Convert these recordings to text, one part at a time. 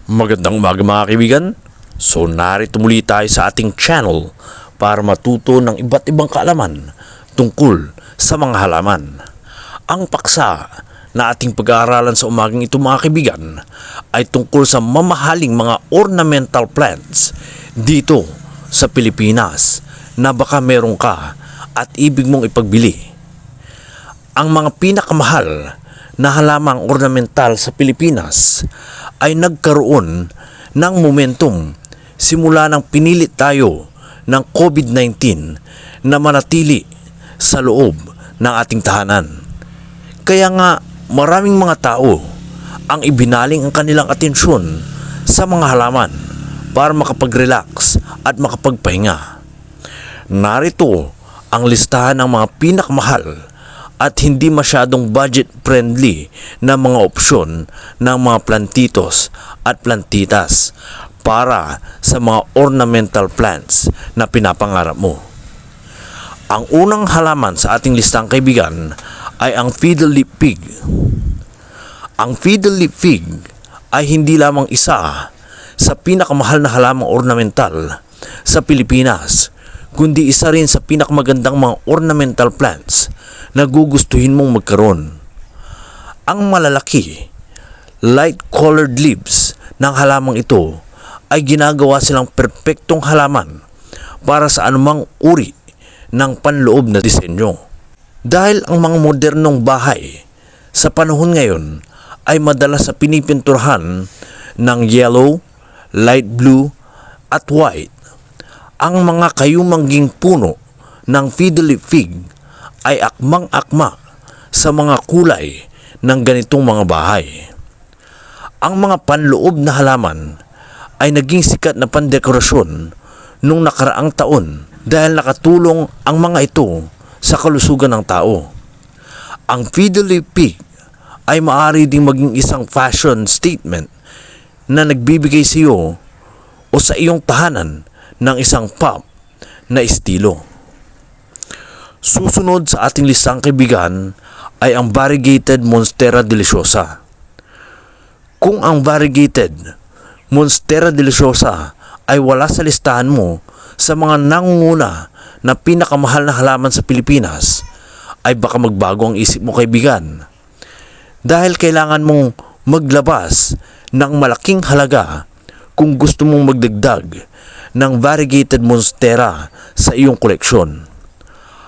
Magandang umaga mga kaibigan. So narito muli tayo sa ating channel para matuto ng iba't ibang kaalaman tungkol sa mga halaman. Ang paksa na ating pag-aaralan sa umagang ito mga kaibigan ay tungkol sa mamahaling mga ornamental plants dito sa Pilipinas na baka meron ka at ibig mong ipagbili. Ang mga pinakamahal na halamang ornamental sa Pilipinas ay nagkaroon ng momentum simula nang pinilit tayo ng COVID-19 na manatili sa loob ng ating tahanan. Kaya nga maraming mga tao ang ibinaling ang kanilang atensyon sa mga halaman para makapag-relax at makapagpahinga. Narito ang listahan ng mga pinakamahal at hindi masyadong budget-friendly na mga opsyon ng mga plantitos at plantitas para sa mga ornamental plants na pinapangarap mo. Ang unang halaman sa ating listang kaibigan ay ang fiddle leaf fig. Ang fiddle leaf fig ay hindi lamang isa sa pinakamahal na halamang ornamental sa Pilipinas, kundi isa rin sa pinakamagandang mga ornamental plants na gugustuhin mong magkaroon. Ang malalaki, light-colored leaves ng halamang ito ay ginagawa silang perpektong halaman para sa anumang uri ng panloob na disenyo. Dahil ang mga modernong bahay sa panahon ngayon ay madalas sa pinipinturahan ng yellow, light blue at white, ang mga kayumangging puno ng fiddle leaf fig ay akmang-akma sa mga kulay ng ganitong mga bahay. Ang mga panloob na halaman ay naging sikat na pandekorasyon nung nakaraang taon dahil nakatulong ang mga ito sa kalusugan ng tao. Ang fiddle leaf fig ay maaari ding maging isang fashion statement na nagbibigay sa iyo o sa iyong tahanan ng isang pop na estilo. Susunod sa ating listang kaibigan ay ang variegated Monstera deliciosa. Kung ang variegated Monstera deliciosa ay wala sa listahan mo sa mga nangunguna na pinakamahal na halaman sa Pilipinas, ay baka magbago ang isip mo kaibigan. Dahil kailangan mong maglabas ng malaking halaga kung gusto mong magdagdag ng variegated Monstera sa iyong koleksyon.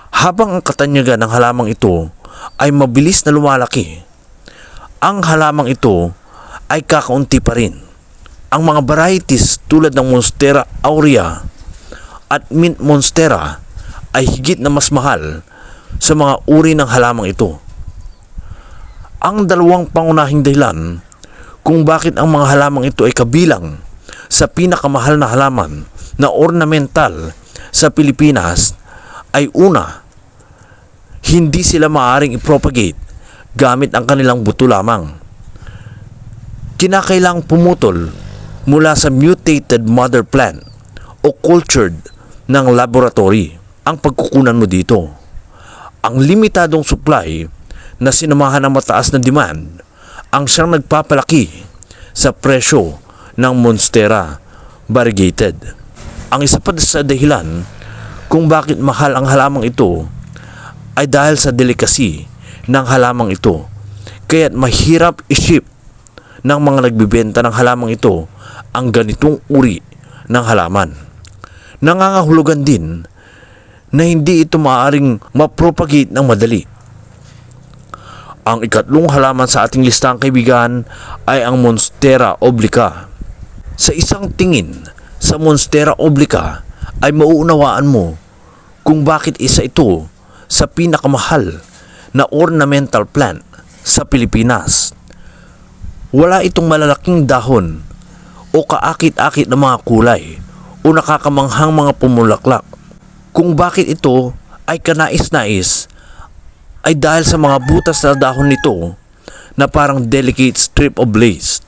Habang ang katanyagan ng halamang ito ay mabilis na lumalaki, ang halamang ito ay kakaunti pa rin. Ang mga varieties tulad ng Monstera aurea at Mint Monstera ay higit na mas mahal sa mga uri ng halamang ito. Ang dalawang pangunahing dahilan kung bakit ang mga halamang ito ay kabilang sa pinakamahal na halaman na ornamental sa Pilipinas ay una, hindi sila maaaring i-propagate gamit ang kanilang buto lamang. Kinakailangang pumutol mula sa mutated mother plant o cultured ng laboratory ang pagkukunan mo dito. Ang limitadong supply na sinamahan ng mataas na demand ang siyang nagpapalaki sa presyo ng Monstera variegated. Ang isa pa sa dahilan kung bakit mahal ang halamang ito ay dahil sa delicacy ng halamang ito. Kaya't mahirap i-ship ng mga nagbibenta ng halamang ito ang ganitong uri ng halaman. Nangangahulugan din na hindi ito maaaring mapropagate ng madali. Ang ikatlong halaman sa ating listang kaibigan ay ang Monstera obliqua. Sa isang tingin sa Monstera obliqua ay mauunawaan mo kung bakit isa ito sa pinakamahal na ornamental plant sa Pilipinas. Wala itong malalaking dahon o kaakit-akit na mga kulay o nakakamanghang mga pumulaklak. Kung bakit ito ay kanais-nais ay dahil sa mga butas na dahon nito na parang delicate strip of lace.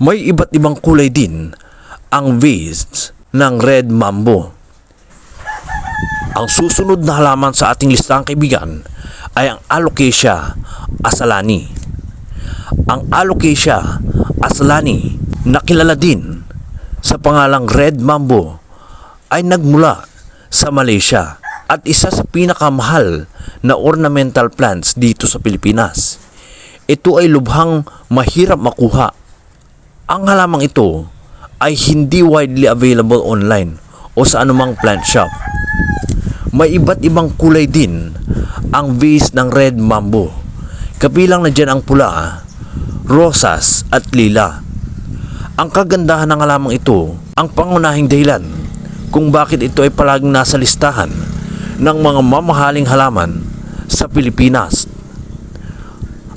May iba't ibang kulay din ang vase ng red mambo. Ang susunod na halaman sa ating listang kaibigan ay ang Alocasia asalani. Ang Alocasia aslani na kilala din sa pangalang Red Mambo ay nagmula sa Malaysia at isa sa pinakamahal na ornamental plants dito sa Pilipinas. Ito ay lubhang mahirap makuha. Ang halamang ito ay hindi widely available online o sa anumang plant shop. May iba't ibang kulay din ang vase ng Red Mambo. Kabilang na dyan ang pula, rosas at lila. Ang kagandahan ng halamang ito ang pangunahing dahilan kung bakit ito ay palaging nasa listahan ng mga mamahaling halaman sa Pilipinas.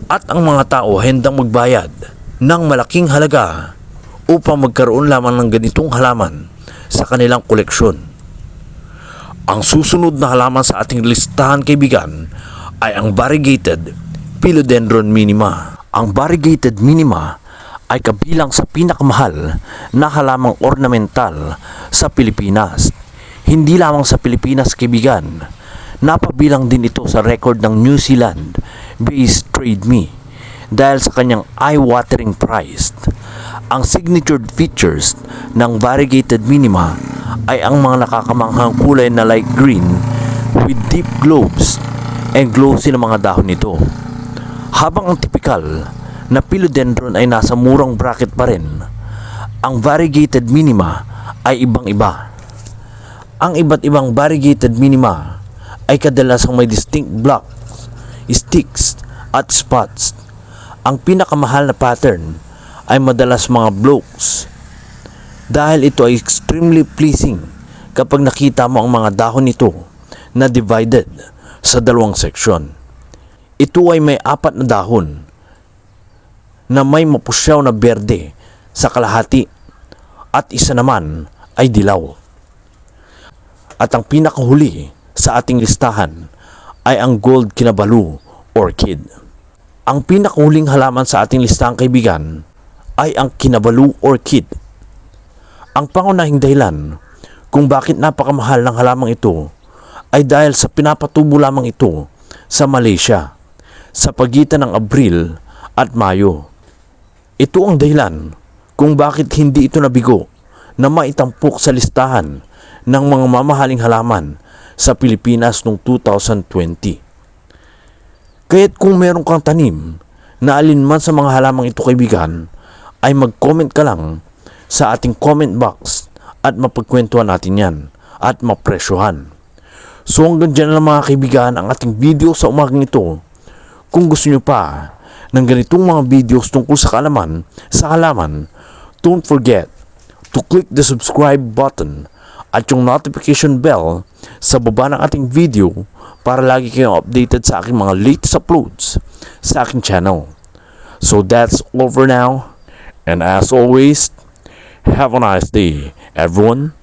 At ang mga tao handang magbayad ng malaking halaga upang magkaroon lamang ng ganitong halaman sa kanilang koleksyon. Ang susunod na halaman sa ating listahan, kaibigan, ay ang variegated Philodendron minima. Ang variegated minima ay kabilang sa pinakamahal na halamang ornamental sa Pilipinas. Hindi lamang sa Pilipinas, kaibigan, napabilang din ito sa record ng New Zealand-based Trade Me dahil sa kanyang eye-watering price. Ang signatured features ng variegated minima ay ang mga nakakamanghang kulay na light green with deep globes and glossy na mga dahon nito. Habang ang typical na philodendron ay nasa murang bracket pa rin, ang variegated minima ay ibang-iba. Ang iba't ibang variegated minima ay kadalasang may distinct blocks, sticks at spots. Ang pinakamahal na pattern ay madalas mga blokes dahil ito ay extremely pleasing kapag nakita mo ang mga dahon nito na divided sa dalawang seksyon. Ito ay may 4 na dahon na may mapusyaw na berde sa kalahati at isa naman ay dilaw. At ang pinakahuli sa ating listahan ay ang gold kinabalu orchid. Ang pinakahuling halaman sa ating listahan, kaibigan, ay ang kinabalu orchid. Ang pangunahing dahilan kung bakit napakamahal ng halamang ito ay dahil sa pinapatubo lamang ito sa Malaysia sa pagitan ng Abril at Mayo. Ito ang dahilan kung bakit hindi ito nabigo na maitampok sa listahan ng mga mamahaling halaman sa Pilipinas noong 2020. Kaya't kung meron kang tanim na alinman sa mga halamang ito, kaibigan, ay mag-comment ka lang sa ating comment box at mapagkwentuhan natin yan at mapresyohan. So hanggang dyan na lang, mga kaibigan, ang ating video sa umagang ito. Kung gusto nyo pa ng ganitong mga videos tungkol sa halaman, don't forget to click the subscribe button at yung notification bell sa baba ng ating video para lagi kayong updated sa aking mga latest uploads sa aking channel. So that's all for now, and as always, have a nice day, everyone.